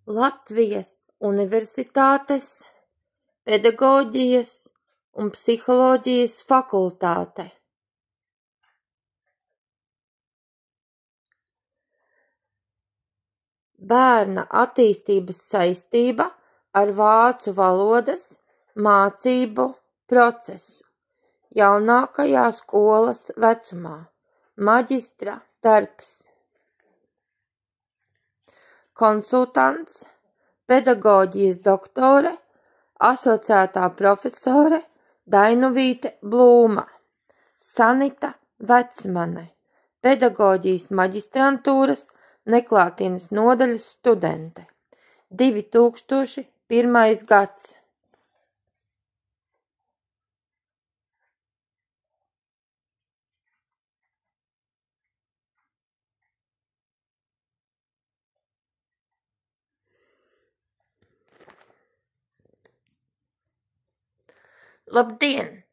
Latvijas Universitātes Pedagoģijas un psiholoģijas fakultāte. Bērna attīstības saistība ar vācu valodas mācību procesu jaunākajā skolas vecumā. Maģistra darbs. Konsultants, pedagoģijas doktore, asociētā profesore Dainuvīte Blūma. Sanita Vecmane, pedagoģijas maģistrantūras neklātienes nodaļas studente. 2001. gads. Labdien!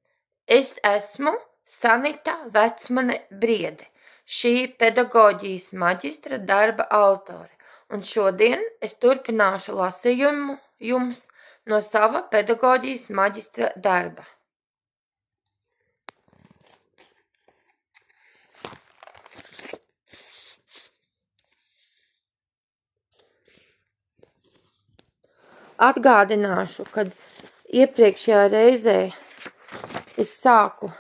Es esmu Sanita Vecmane Briede, šī pedagoģijas maģistra darba autore, un šodien es turpināšu lasījumu jums no sava pedagoģijas maģistra darba. Atgādināšu, kad iepriekšējā reizē es sāku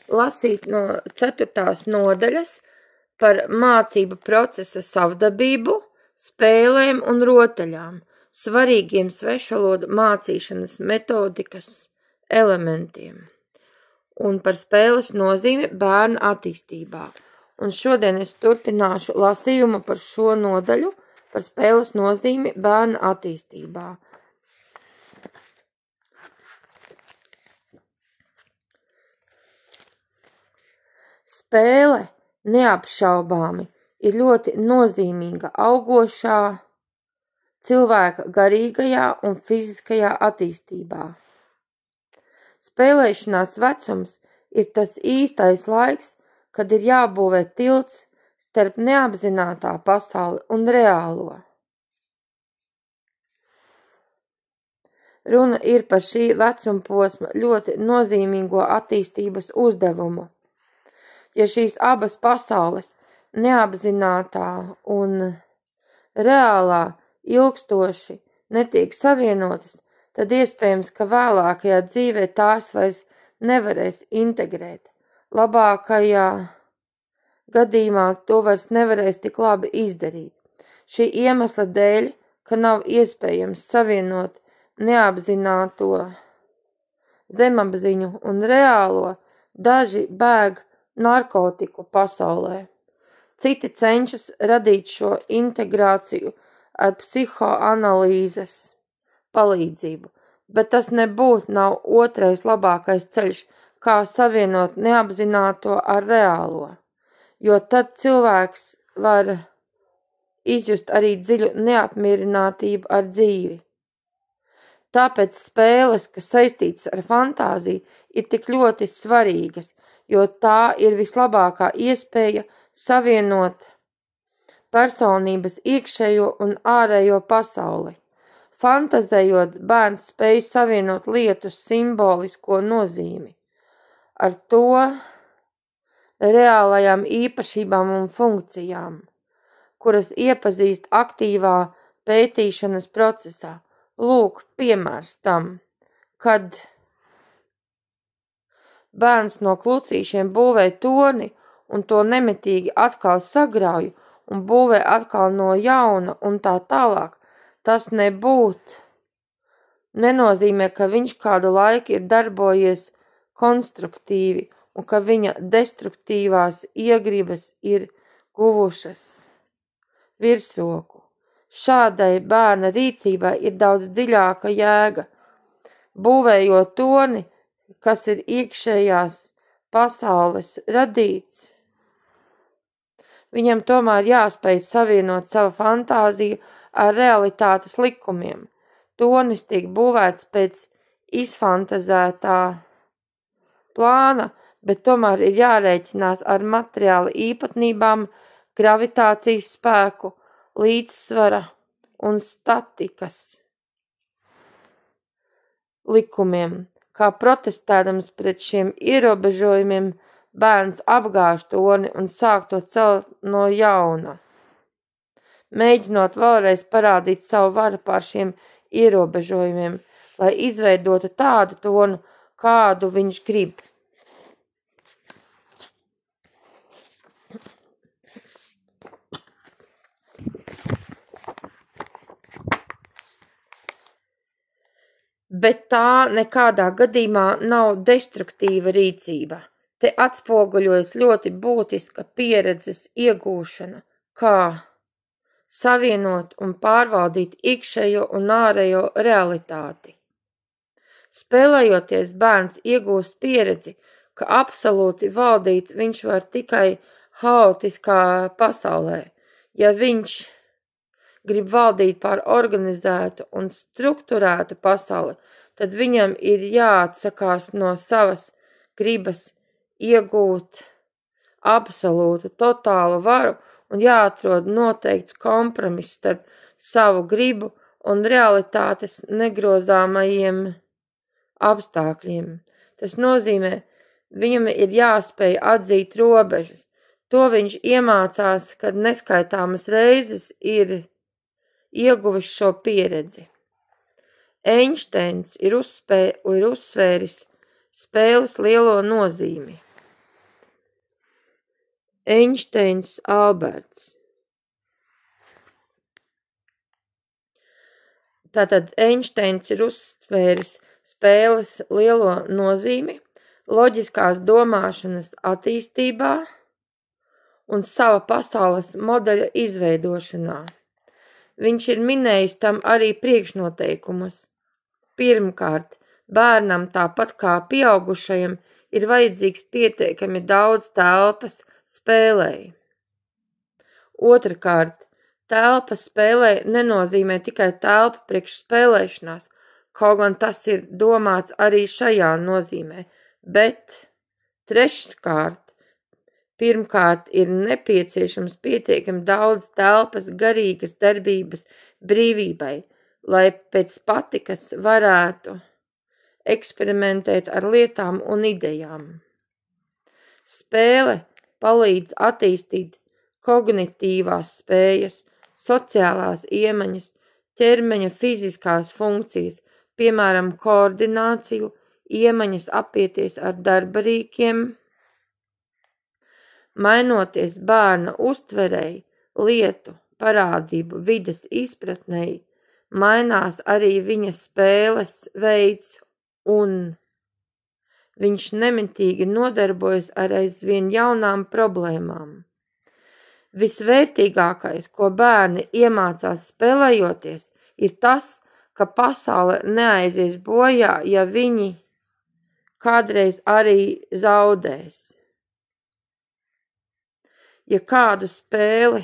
lasīt no 4. nodaļas par mācību procesa savdabību, spēlēm un rotaļām, svarīgiem svešvalodu mācīšanas metodikas elementiem un par spēles nozīmi bērna attīstībā. Un šodien es turpināšu lasījumu par šo nodaļu, par spēles nozīmi bērna attīstībā. Spēle neapšaubāmi ir ļoti nozīmīga augošā cilvēka garīgajā un fiziskajā attīstībā. Spēlēšanās vecums ir tas īstais laiks, kad ir jābūvē tilts starp neapzinātā pasauli un reālo. Runa ir par šī vecuma posma ļoti nozīmīgo attīstības uzdevumu. Ja šīs abas pasaules, neapzinātā un reālā, ilgstoši netiek savienotas, tad iespējams, ka vēlākajā dzīvē tās vairs nevarēs integrēt. Labākajā gadījumā to vairs nevarēs tik labi izdarīt. Šī iemesla dēļ, ka nav iespējams savienot neapzināto zemapziņu un reālo, daži bēg narkotiku pasaulē. Citi cenšas radīt šo integrāciju ar psihoanalīzes palīdzību, bet tas nebūtu nav otrais labākais ceļš, kā savienot neapzināto ar reālo, jo tad cilvēks var izjust arī dziļu neapmierinātību ar dzīvi. Tāpēc spēles, kas saistītas ar fantāziju, ir tik ļoti svarīgas, jo tā ir vislabākā iespēja savienot personības iekšējo un ārējo pasauli. Fantazējot, bērns spēj savienot lietu simbolisko nozīmi ar to reālajām īpašībām un funkcijām, kuras iepazīst aktīvā pētīšanas procesā. Lūk, piemērs tam, kad bērns no klucīšiem būvē torni un to nemitīgi atkal sagrauj un būvē atkal no jauna un tā tālāk, tas nenozīmē, ka viņš kādu laiku ir darbojies konstruktīvi un ka viņa destruktīvās iegribas ir guvušas virsroku. Šādai bērna rīcībai ir daudz dziļāka jēga. Būvējot torni, kas ir iekšējās pasaules radīts, viņam tomēr jāspēj savienot savu fantāziju ar realitātes likumiem. Tornis tiek būvēts pēc izfantazētā plāna, bet tomēr ir jārēķinās ar materiāla īpatnībām, gravitācijas spēku, līdzsvara un statikas likumiem. Kā protestēdams pret šiem ierobežojumiem, bērns apgāž torni un sāk to celt no jauna, mēģinot vēlreiz parādīt savu varu pār šiem ierobežojumiem, lai izveidotu tādu torni, kādu viņš grib. Bet tā nekādā gadījumā nav destruktīva rīcība. Te atspoguļojas ļoti būtiska pieredzes iegūšana, kā savienot un pārvaldīt iekšējo un ārējo realitāti. Spēlējoties, bērns iegūst pieredzi, ka absolūti valdīt viņš var tikai haotiskā pasaulē. Ja viņš grib valdīt pār organizētu un strukturētu pasauli, tad viņam ir jāatsakās no savas gribas iegūt absolūtu, totālu varu un jāatrod noteikts kompromiss starp savu gribu un realitātes negrozāmajiem apstākļiem. Tas nozīmē, viņam ir jāspēj atzīt robežas. To viņš iemācās, kad neskaitāmas reizes ir ieguvis šo pieredzi. Einsteins ir uzsvēris spēles lielo nozīmi. Einsteins Alberts. Tātad Einsteins ir uzsvēris spēles lielo nozīmi loģiskās domāšanas attīstībā un sava pasaules modeļa izveidošanā. Viņš ir minējis tam arī priekšnoteikumus. Pirmkārt, bērnam tāpat kā pieaugušajam ir vajadzīgs pietiekami daudz telpas spēlei. Otrakārt, telpa spēlei nenozīmē tikai telpa priekš spēlēšanās, kaut gan tas ir domāts arī šajā nozīmē, bet treškārt, pirmkārt ir nepieciešams pietiekami daudz telpas garīgas darbības brīvībai, lai pēc patikas varētu eksperimentēt ar lietām un idejām. Spēle palīdz attīstīt kognitīvās spējas, sociālās iemaņas, ķermeņa fiziskās funkcijas, piemēram, koordināciju, iemaņas apieties ar darbarīkiem, mainoties bērna uztverei, lietu, parādību, vides izpratnei, mainās arī viņa spēles veids un viņš nemitīgi nodarbojas ar aizvien jaunām problēmām. Visvērtīgākais, ko bērni iemācās spēlējoties, ir tas, ka pasaule neaizies bojā, ja viņi kādreiz arī zaudēs. Ja kādu spēli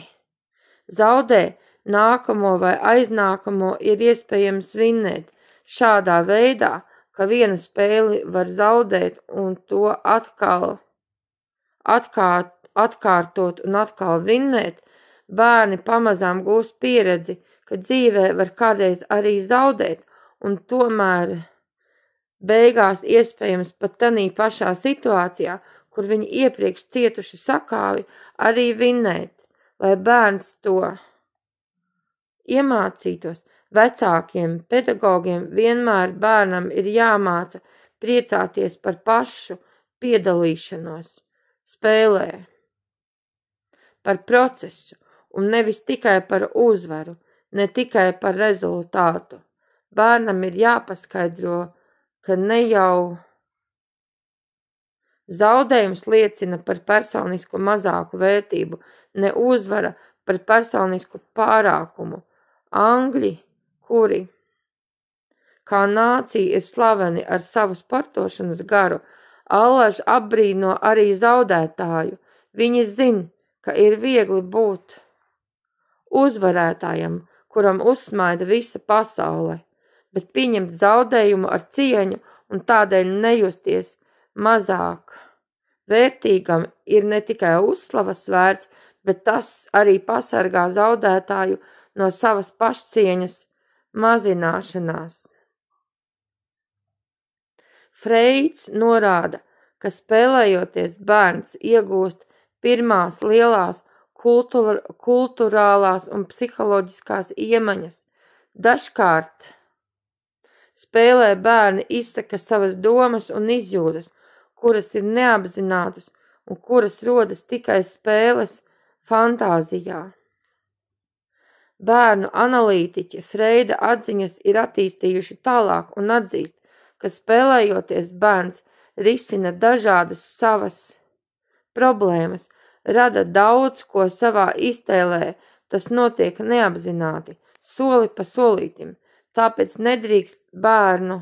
zaudē, nākamo vai aiznākamo ir iespējams vinnēt šādā veidā, ka vienu spēli var zaudēt un to atkārtot un atkal vinnēt, bērni pamazām gūs pieredzi, ka dzīvē var kādreiz arī zaudēt un tomēr beigās iespējams pat tanī pašā situācijā, kur viņi iepriekš cietuši sakāvi, arī vinnēt, lai bērns to iemācītos. Vecākiem pedagogiem vienmēr bērnam ir jāmāca priecāties par pašu piedalīšanos spēlē, par procesu un nevis tikai par uzvaru, ne tikai par rezultātu. Bērnam ir jāpaskaidro, ka ne jau zaudējums liecina par personisku mazāku vērtību, ne uzvara par personisku pārākumu. Angļi, kuri kā nācija ir slaveni ar savu sportošanas garu, allaž apbrīno arī zaudētāju. Viņi zin, ka ir viegli būt uzvarētājam, kuram uzsmaida visa pasaule, bet pieņemt zaudējumu ar cieņu un tādēļ nejusties mazāk vērtīgam ir ne tikai uzslavas vērts, bet tas arī pasargā zaudētāju no savas pašcieņas mazināšanās. Freids norāda, ka spēlējoties bērns iegūst pirmās lielās kulturālās un psiholoģiskās iemaņas. Dažkārt spēlē bērni izsaka savas domas un izjūtas, kuras ir neapzinātas un kuras rodas tikai spēles fantāzijā. Bērnu analītiķi Freida atziņas ir attīstījuši tālāk un atzīst, ka spēlējoties bērns risina dažādas savas problēmas, rada daudz ko savā iztēlē, tas notiek neapzināti, soli pa solītim, tāpēc nedrīkst bērnu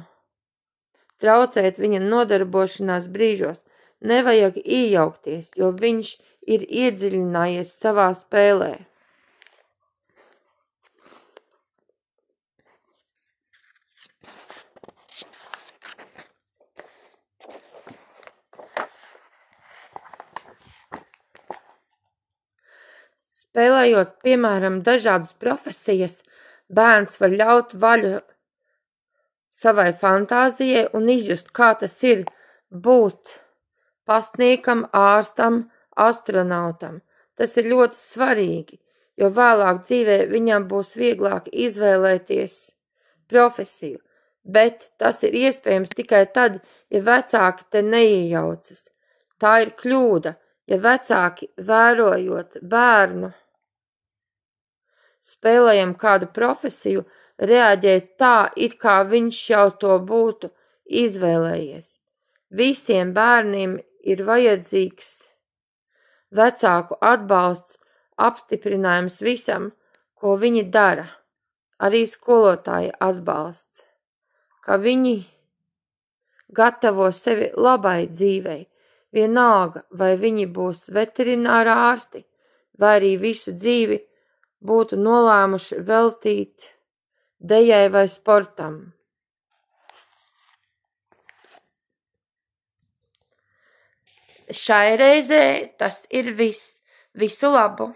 traucēt viņa nodarbošanās brīžos, nevajag iejaukties, jo viņš ir iedziļinājies savā spēlē. Spēlējot, piemēram, dažādas profesijas, bērns var ļaut vaļu savai fantāzijai un izjust, kā tas ir būt pastniekam, ārstam, astronautam. Tas ir ļoti svarīgi, jo vēlāk dzīvē viņam būs vieglāk izvēlēties profesiju, bet tas ir iespējams tikai tad, ja vecāki te neiejaucas. Tā ir kļūda, ja vecāki, vērojot bērnu, spēlējam kādu profesiju, reaģē tā, it kā viņš jau to būtu izvēlējies. Visiem bērniem ir vajadzīgs vecāku atbalsts, apstiprinājums visam, ko viņi dara, arī skolotāja atbalsts, ka viņi gatavo sevi labai dzīvei, vienalga, vai viņi būs veterinārā ārsti, vai arī visu dzīvi būtu nolēmuši veltīt dejai vai sportam. Šai reizē tas ir viss. Visu labu!